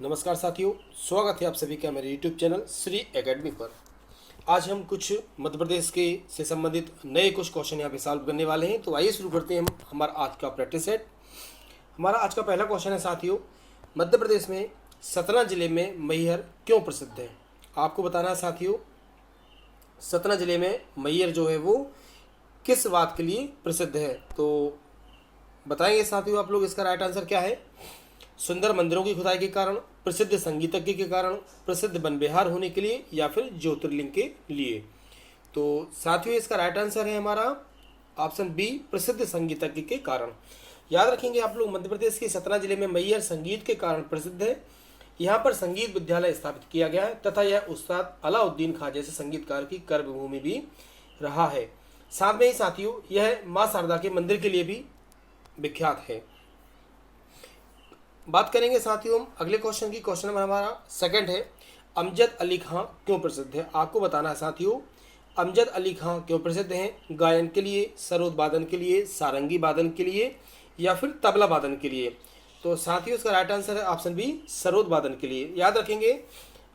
नमस्कार साथियों, स्वागत है आप सभी का मेरे YouTube चैनल श्री एकेडमी पर। आज हम कुछ मध्य प्रदेश के से संबंधित नए कुछ क्वेश्चन यहाँ पे सॉल्व करने वाले हैं। तो आइए शुरू करते हैं हम हमारा आज का प्रैक्टिस सेट। हमारा आज का पहला क्वेश्चन है साथियों, मध्य प्रदेश में सतना जिले में मैहर क्यों प्रसिद्ध है। आपको बताना है साथियों, सतना जिले में मैहर जो है वो किस बात के लिए प्रसिद्ध है। तो बताएंगे साथियों आप लोग, इसका राइट आंसर क्या है। सुंदर मंदिरों की खुदाई के कारण, प्रसिद्ध संगीतज्ञ के कारण, प्रसिद्ध वन विहार होने के लिए, या फिर ज्योतिर्लिंग के लिए। तो साथियों इसका राइट आंसर है हमारा ऑप्शन बी, प्रसिद्ध संगीतज्ञ के कारण। याद रखेंगे आप लोग, मध्य प्रदेश के सतना जिले में मैहर संगीत के कारण प्रसिद्ध है। यहाँ पर संगीत विद्यालय स्थापित किया गया है तथा यह उस्ताद अलाउद्दीन खां जैसे संगीतकार की कर्मभूमि भी रहा है। साथ में ही साथियों यह माँ शारदा के मंदिर के लिए भी विख्यात है। बात करेंगे साथियों हम अगले क्वेश्चन की। क्वेश्चन नंबर हमारा सेकंड है, अमजद अली खां क्यों प्रसिद्ध है। आपको बताना है साथियों, अमजद अली खां क्यों प्रसिद्ध हैं। गायन के लिए, सरोद वादन के लिए, सारंगी वादन के लिए, या फिर तबला वादन के लिए। तो साथियों इसका राइट आंसर है ऑप्शन बी, सरोद वादन के लिए। याद रखेंगे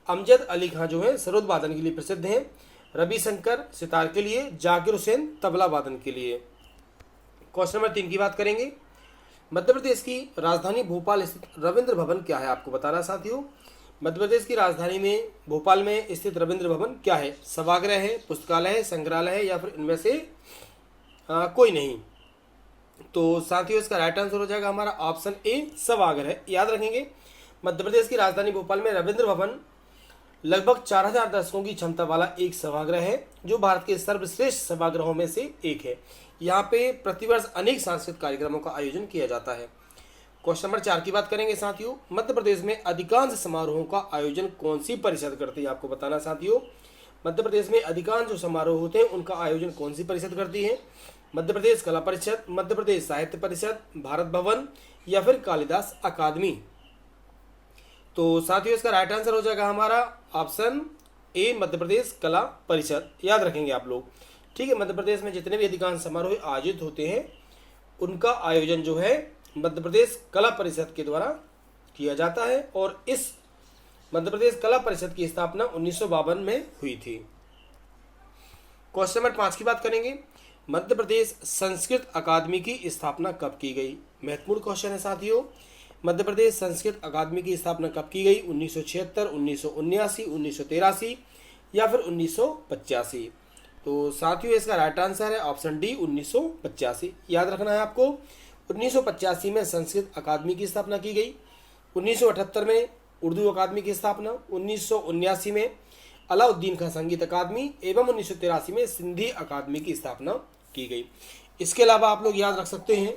अमजद अली खां जो है सरोद वादन के लिए प्रसिद्ध हैं। रविशंकर सितार के लिए, जाकिर हुसैन तबला वादन के लिए। क्वेश्चन नंबर 3 की बात करेंगे, मध्य प्रदेश की राजधानी भोपाल स्थित रविंद्र भवन क्या है। आपको बताना साथियों, मध्य प्रदेश की राजधानी में भोपाल में स्थित रविंद्र भवन क्या है। सभागृह है, पुस्तकालय है, संग्रहालय है, या फिर इनमें से कोई नहीं। तो साथियों इसका राइट आंसर हो जाएगा हमारा ऑप्शन ए, सभागृह। याद रखेंगे मध्य प्रदेश की राजधानी भोपाल में रविंद्र भवन लगभग 4000 दर्शकों की क्षमता वाला एक सभागृह है, जो भारत के सर्वश्रेष्ठ सभागृहों में से एक है। यहाँ पे प्रतिवर्ष अनेक सांस्कृतिक कार्यक्रमों का आयोजन किया जाता है। क्वेश्चन नंबर 4 की बात करेंगे साथियों, मध्य प्रदेश में अधिकांश समारोहों का आयोजन कौन सी परिषद करती है। आपको बताना साथियों, मध्य प्रदेश में अधिकांश जो समारोह होते हैं उनका आयोजन कौन सी परिषद करती है। मध्य प्रदेश कला परिषद, मध्य प्रदेश साहित्य परिषद, भारत भवन, या फिर कालिदास अकादमी। तो साथियों इसका राइट आंसर हो जाएगा हमारा ऑप्शन ए, मध्य प्रदेश कला परिषद। याद रखेंगे आप लोग, ठीक है। मध्य प्रदेश में जितने भी अधिकांश समारोह आयोजित होते हैं उनका आयोजन जो है मध्य प्रदेश कला परिषद के द्वारा किया जाता है, और इस मध्य प्रदेश कला परिषद की स्थापना 1952 में हुई थी। क्वेश्चन नंबर 5 की बात करेंगे, मध्य प्रदेश संस्कृत अकादमी की स्थापना कब की गई। महत्वपूर्ण क्वेश्चन है साथियों, मध्य प्रदेश संस्कृत अकादमी की स्थापना कब की गई। 1976, 1979, 1983, या फिर 1985। तो साथियों इसका राइट आंसर है ऑप्शन डी, 1985। याद रखना है आपको, 1985 में संस्कृत अकादमी की स्थापना की गई, 1978 में उर्दू अकादमी की स्थापना, 1979 में अलाउद्दीन खां संगीत अकादमी, एवं 1983 में सिंधी अकादमी की स्थापना की गई। इसके अलावा आप लोग याद रख सकते हैं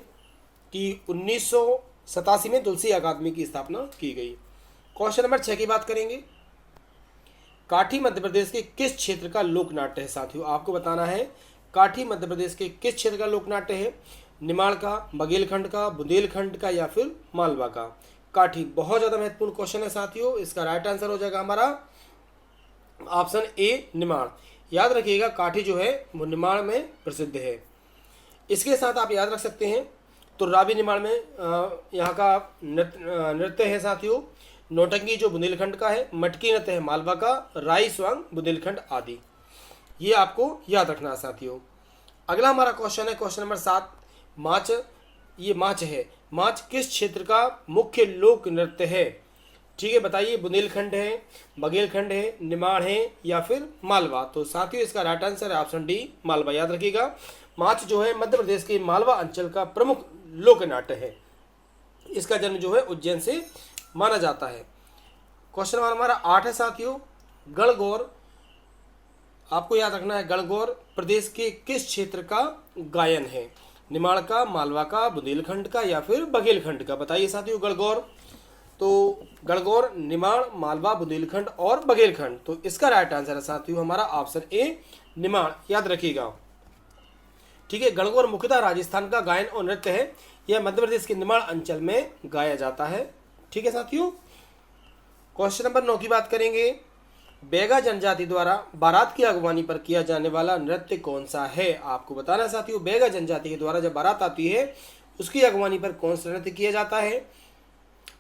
कि 1987 में तुलसी अकादमी की स्थापना की गई। क्वेश्चन नंबर 6 की बात करेंगे, काठी मध्य प्रदेश के किस क्षेत्र का लोक नाट्य है। साथियों आपको बताना है, काठी मध्य प्रदेश के किस क्षेत्र का लोक नाट्य है। निमाड़ का, बघेलखंड का, बुंदेलखंड का, या फिर मालवा का। काठी बहुत ज्यादा महत्वपूर्ण क्वेश्चन है साथियों, इसका राइट आंसर हो जाएगा हमारा ऑप्शन ए, निमाड़। याद रखिएगा काठी जो है वो निमाड़ में प्रसिद्ध है। इसके साथ आप याद रख सकते हैं तुर्राबी निमाड़ में यहाँ का नृत्य है साथियों। नौटंकी जो बुंदेलखंड का है, मटकी नृत्य है मालवा का, राई स्वांग बुंदेलखंड आदि। ये आपको याद रखना है साथियों। अगला हमारा क्वेश्चन है क्वेश्चन नंबर 7, माच। ये माच है, माच किस क्षेत्र का मुख्य लोक नृत्य है। ठीक है, बताइए, बुंदेलखंड है, बघेलखंड है, निमाड़ है, या फिर मालवा। तो साथियों इसका राइट आंसर है ऑप्शन डी, मालवा। याद रखिएगा माच जो है मध्य प्रदेश के मालवा अंचल का प्रमुख लोक नाट्य है। इसका जन्म जो है उज्जैन से माना जाता है। क्वेश्चन नंबर हमारा 8 है साथियों, गणगौर। आपको याद रखना है गणगौर प्रदेश के किस क्षेत्र का गायन है। निमाड़ का, मालवा का, बुंदेलखंड का, या फिर बघेलखंड का। बताइए साथियों गणगौर। तो गणगौर निमाड़, मालवा, बुंदेलखंड और बघेलखंड। तो इसका राइट आंसर है साथियों हमारा ऑप्शन ए, निमाड़। याद रखिएगा, ठीक है। गणगौर मुख्यतः राजस्थान का गायन और नृत्य है। यह मध्य प्रदेश के निमाड़ अंचल में गाया जाता है। ठीक है साथियों। क्वेश्चन नंबर 9 की बात करेंगे, बैगा जनजाति द्वारा बारात की अगवानी पर किया जाने वाला नृत्य कौन सा है। आपको बताना साथियों, बैगा जनजाति के द्वारा जब बारात आती है उसकी अगवानी पर कौन सा नृत्य किया जाता है।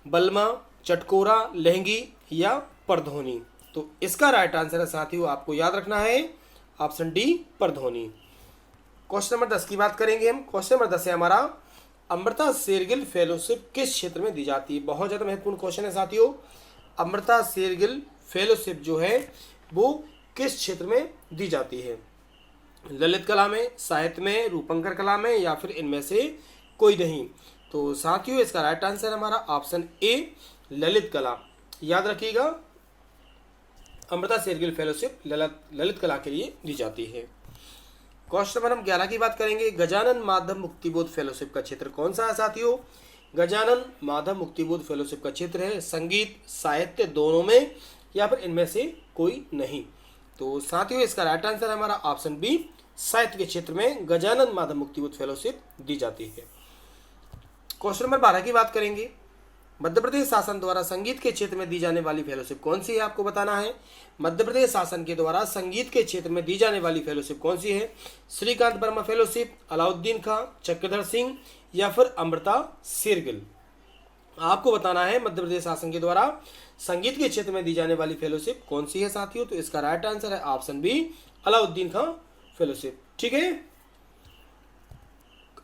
बलमा, चटकोरा, लहंगी या परधोनी। तो इसका राइट आंसर है साथियों, आपको याद रखना है option D Pardhoni. Question number 10 की बात करेंगे हम। क्वेश्चन नंबर 10 है हमारा, अमृता शेरगिल फेलोशिप किस क्षेत्र में दी जाती है? बहुत ज़्यादा महत्वपूर्ण क्वेश्चन है साथियों। अमृता शेरगिल फेलोशिप जो है वो किस क्षेत्र में दी जाती है? ललित कला में, साहित्य में, रूपंकर कला में या फिर इनमें से कोई नहीं? तो साथियों इसका राइट आंसर हमारा ऑप्शन ए ललित कला। याद रखिएगा, अमृता शेरगिल फेलोशिप ललित कला के लिए दी जाती है। क्वेश्चन नंबर हम 11 की बात करेंगे। गजानन माधव मुक्तिबोध फेलोशिप का क्षेत्र कौन सा है साथियों? गजानन माधव मुक्तिबोध फेलोशिप का क्षेत्र है संगीत, साहित्य दोनों में या फिर इनमें से कोई नहीं? तो साथियों इसका राइट आंसर हमारा ऑप्शन बी साहित्य के क्षेत्र में गजानन माधव मुक्तिबोध फेलोशिप दी जाती है। क्वेश्चन नंबर 12 की बात करेंगे। मध्य प्रदेश शासन द्वारा संगीत के क्षेत्र में दी जाने वाली फेलोशिप कौन सी है? आपको बताना है। मध्य प्रदेश शासन के द्वारा संगीत के क्षेत्र में दी जाने वाली फेलोशिप कौन सी है? श्रीकांत वर्मा फेलोशिप, अलाउद्दीन खां, चक्रधर सिंह या फिर अमृता शेरगिल? आपको बताना है मध्य प्रदेश शासन के द्वारा संगीत के क्षेत्र में दी जाने वाली फेलोशिप कौन सी है साथियों? तो इसका राइट आंसर है ऑप्शन बी अलाउद्दीन खां फेलोशिप। ठीक है,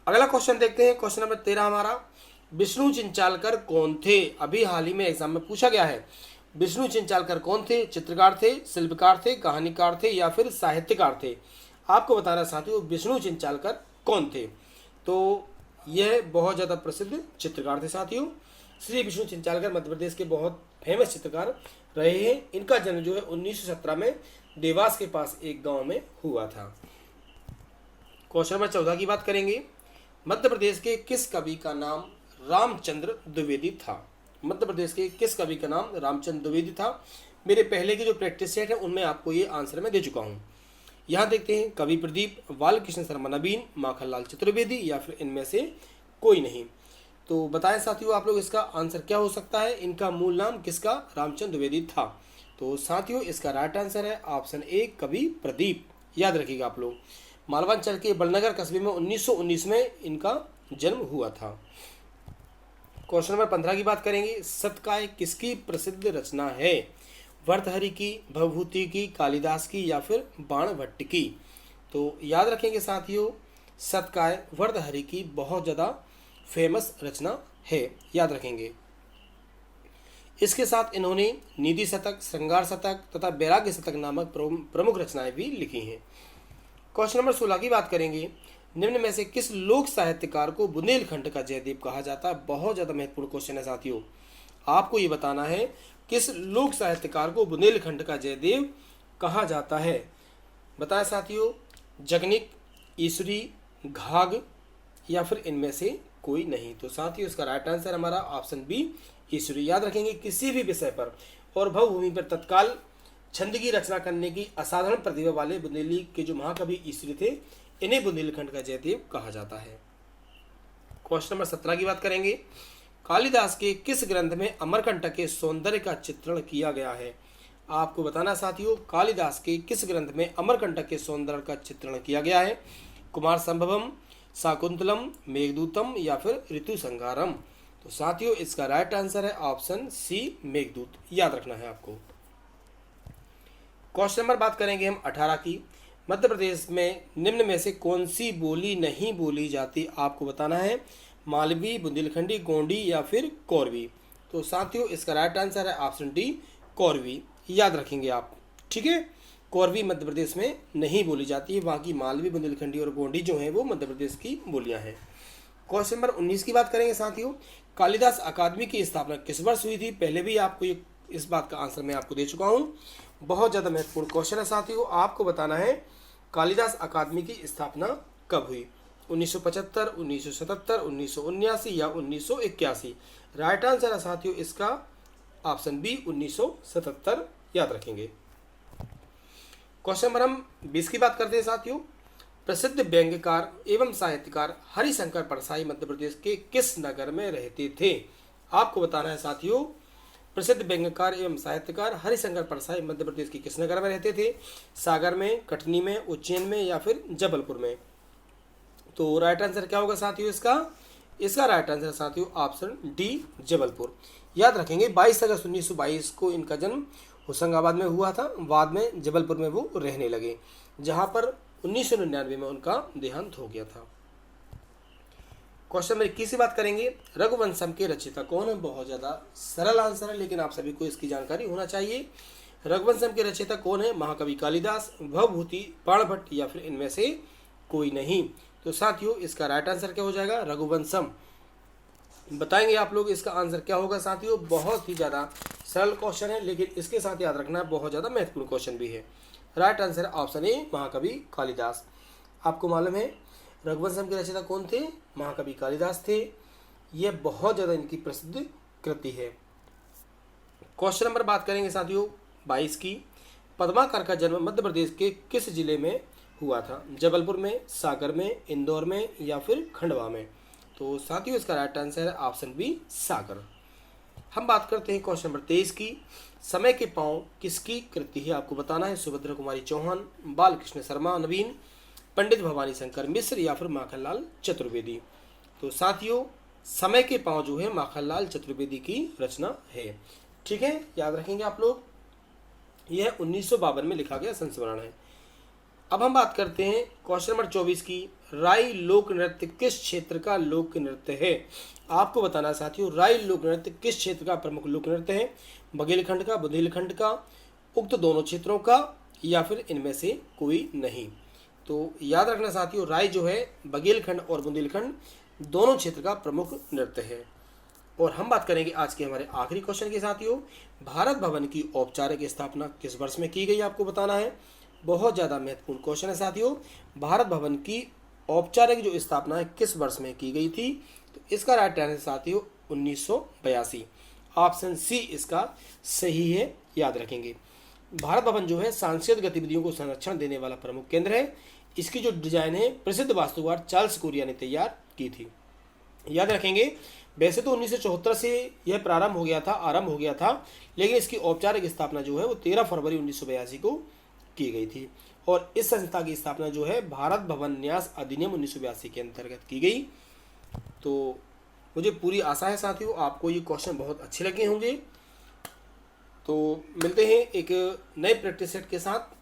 अगला क्वेश्चन देखते हैं। क्वेश्चन नंबर 13 हमारा, विष्णु चिंचालकर कौन थे? अभी हाल ही में एग्जाम में पूछा गया है। विष्णु चिंचालकर कौन थे? चित्रकार थे, शिल्पकार थे, कहानीकार थे या फिर साहित्यकार थे? आपको बताना साथियों विष्णु चिंचालकर कौन थे? तो यह बहुत ज़्यादा प्रसिद्ध चित्रकार थे साथियों। श्री विष्णु चिंचालकर मध्य प्रदेश के बहुत फेमस चित्रकार रहे हैं। इनका जन्म जो है 1917 में देवास के पास एक गांव में हुआ था। क्वेश्चन नंबर 14 की बात करेंगे। मध्य प्रदेश के किस कवि का नाम रामचंद्र द्विवेदी था? मध्य प्रदेश के किस कवि का नाम रामचंद्र द्विवेदी था? मेरे पहले के जो प्रैक्टिस सेट है उनमें आपको ये आंसर मैं दे चुका हूँ। यहाँ देखते हैं, कवि प्रदीप, बालकृष्ण शर्मा नवीन, माखनलाल चतुर्वेदी या फिर इनमें से कोई नहीं? तो बताएं साथियों आप लोग इसका आंसर क्या हो सकता है? इनका मूल नाम किसका रामचंद्र द्विवेदी था? तो साथियों इसका राइट आंसर है ऑप्शन ए कवि प्रदीप। याद रखिएगा आप लोग। मालवांचल के बड़नगर कस्बे में 1919 में इनका जन्म हुआ था। क्वेश्चन नंबर 15 की बात करेंगे। सतकाय किसकी प्रसिद्ध रचना है? भर्तृहरि की, भवभूति की, कालिदास की या फिर बाणभट्ट की? तो याद रखेंगे साथियों, सतकाय भर्तृहरि की बहुत ज़्यादा फेमस रचना है। याद रखेंगे। इसके साथ इन्होंने निधि शतक, श्रृंगार शतक तथा वैराग्य शतक नामक प्रमुख रचनाएं भी लिखी हैं। क्वेश्चन नंबर 16 की बात करेंगे। निम्न में से किस लोक साहित्यकार को बुंदेलखंड का जयदेव कहा जाता है? बहुत ज़्यादा महत्वपूर्ण क्वेश्चन है साथियों। आपको ये बताना है किस लोक साहित्यकार को बुंदेलखंड का जयदेव कहा जाता है? बताएं साथियों, जगनिक, ईश्वरी, घाघ या फिर इनमें से कोई नहीं? तो साथियों इसका राइट आंसर हमारा ऑप्शन बी ईश्वरी। याद रखेंगे, किसी भी विषय पर और भवभूमि पर तत्काल छंद की रचना करने की असाधारण प्रतिभा वाले बुंदेली के जो महाकवि ईश्वरी थे, इन्हें बुंदेलखंड का जयदेव कहा जाता है। क्वेश्चन नंबर 17 की बात करेंगे। कालिदास के किस ग्रंथ में अमरकंटक के सौंदर्य का चित्रण किया गया है? आपको बताना साथियों, कालिदास के किस ग्रंथ में अमरकंटक के सौंदर्य का चित्रण किया गया है? कुमार संभवम, शाकुंतलम, मेघदूतम या फिर ऋतु संहारम? तो साथियों इसका राइट आंसर है ऑप्शन सी मेघदूत। याद रखना है आपको। क्वेश्चन नंबर बात करेंगे हम 18 की। मध्य प्रदेश में निम्न में से कौन सी बोली नहीं बोली जाती? आपको बताना है। मालवी, बुंदेलखंडी, गोंडी या फिर कौरवी? तो साथियों इसका राइट आंसर है ऑप्शन डी कौरवी। याद रखेंगे आप। ठीक है, कौरवी मध्य प्रदेश में नहीं बोली जाती है। बाकी मालवी, बुंदेलखंडी और गोंडी जो है वो मध्य प्रदेश की बोलियां हैं। क्वेश्चन नंबर 19 की बात करेंगे साथियों। कालिदास अकादमी की स्थापना किस वर्ष हुई थी? पहले भी आपको इस बात का आंसर मैं आपको दे चुका हूँ। बहुत ज़्यादा महत्वपूर्ण क्वेश्चन है साथियों। आपको बताना है कालिदास अकादमी की स्थापना कब हुई? 1975, 1977, 1979 या 1981? राइट आंसर है साथियों इसका ऑप्शन बी 1977। याद रखेंगे। क्वेश्चन नंबर हम 20 की बात करते हैं साथियों। प्रसिद्ध व्यंग्यकार एवं साहित्यकार हरिशंकर परसाई मध्य प्रदेश के किस नगर में रहते थे? आपको बताना है साथियों, प्रसिद्ध व्यंग्यकार एवं साहित्यकार हरिशंकर परसाई मध्य प्रदेश के किस नगर में रहते थे? सागर में, कटनी में, उज्जैन में या फिर जबलपुर में? तो राइट आंसर क्या होगा साथियों इसका? इसका राइट आंसर साथियों ऑप्शन डी जबलपुर। याद रखेंगे 22 अगस्त 1922 को इनका जन्म होशंगाबाद में हुआ था, बाद में जबलपुर में वो रहने लगे, जहां पर 1999 में उनका देहांत हो गया था। क्वेश्चन नंबर 21 की बात करेंगे। रघुवंशम के रचयिता कौन है? बहुत ज़्यादा सरल आंसर है, लेकिन आप सभी को इसकी जानकारी होना चाहिए। रघुवंशम के रचयिता कौन है? महाकवि कालिदास, भवभूति, बाणभट्ट या फिर इनमें से कोई नहीं। तो साथियों इसका राइट आंसर क्या हो जाएगा? रघुवंशम। बताएंगे आप लोग इसका आंसर क्या होगा साथियों। बहुत ही ज़्यादा सरल क्वेश्चन है, लेकिन इसके साथ याद रखना बहुत ज़्यादा महत्वपूर्ण क्वेश्चन भी है। राइट आंसर ऑप्शन ए महाकवि कालिदास। आपको मालूम है रघुवंशम के रचयिता कौन थे? महाकवि कालिदास थे। यह बहुत ज़्यादा इनकी प्रसिद्ध कृति है। क्वेश्चन नंबर बात करेंगे साथियों 22 की। पद्माकर का जन्म मध्य प्रदेश के किस जिले में हुआ था? जबलपुर में, सागर में, इंदौर में या फिर खंडवा में? तो साथियों इसका राइट आंसर है ऑप्शन बी सागर। हम बात करते हैं क्वेश्चन नंबर 23 की। समय के पांव किसकी कृति है? आपको बताना है। सुभद्रा कुमारी चौहान, बालकृष्ण शर्मा नवीन, पंडित भवानी शंकर मिश्र या फिर माखनलाल चतुर्वेदी? तो साथियों समय के पांव जो है माखनलाल चतुर्वेदी की रचना है। ठीक है, याद रखेंगे आप लोग। यह 1952 में लिखा गया संस्मरण है। अब हम बात करते हैं क्वेश्चन नंबर 24 की। राई लोक नृत्य किस क्षेत्र का लोक नृत्य है? आपको बताना साथियों राई लोक नृत्य किस क्षेत्र का प्रमुख लोक नृत्य है? बघेलखंड का, बुंदेलखंड का, उक्त दोनों क्षेत्रों का या फिर इनमें से कोई नहीं? तो याद रखना साथियों राई जो है बघेलखंड और बुंदेलखंड दोनों क्षेत्र का प्रमुख नृत्य है। और हम बात करेंगे आज के हमारे आखिरी क्वेश्चन के साथियों। भारत भवन की औपचारिक स्थापना किस वर्ष में की गई? आपको बताना है। बहुत ज़्यादा महत्वपूर्ण क्वेश्चन है साथियों। भारत भवन की औपचारिक जो स्थापना है किस वर्ष में की गई थी? तो इसका राइट आंसर साथियों 1982। ऑप्शन सी इसका सही है, याद रखेंगे। भारत भवन जो है सांस्कृतिक गतिविधियों को संरक्षण देने वाला प्रमुख केंद्र है। इसकी जो डिजाइन है प्रसिद्ध वास्तुकार चार्ल्स कोरिया ने तैयार की थी। याद रखेंगे वैसे तो 1974 से यह आरंभ हो गया था, लेकिन इसकी औपचारिक स्थापना जो है वो 13 फरवरी 1982 को की गई थी। और इस संस्था की स्थापना जो है भारत भवन न्यास अधिनियम 1982 के अंतर्गत की गई। तो मुझे पूरी आशा है साथियों आपको ये क्वेश्चन बहुत अच्छे लगे होंगे। तो मिलते हैं एक नए प्रैक्टिस सेट के साथ।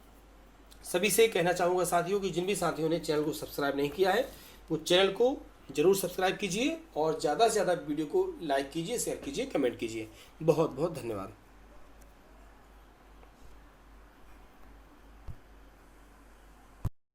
सभी से कहना चाहूँगा साथियों कि जिन भी साथियों ने चैनल को सब्सक्राइब नहीं किया है वो चैनल को जरूर सब्सक्राइब कीजिए और ज़्यादा से ज़्यादा वीडियो को लाइक कीजिए, शेयर कीजिए, कमेंट कीजिए। बहुत बहुत धन्यवाद।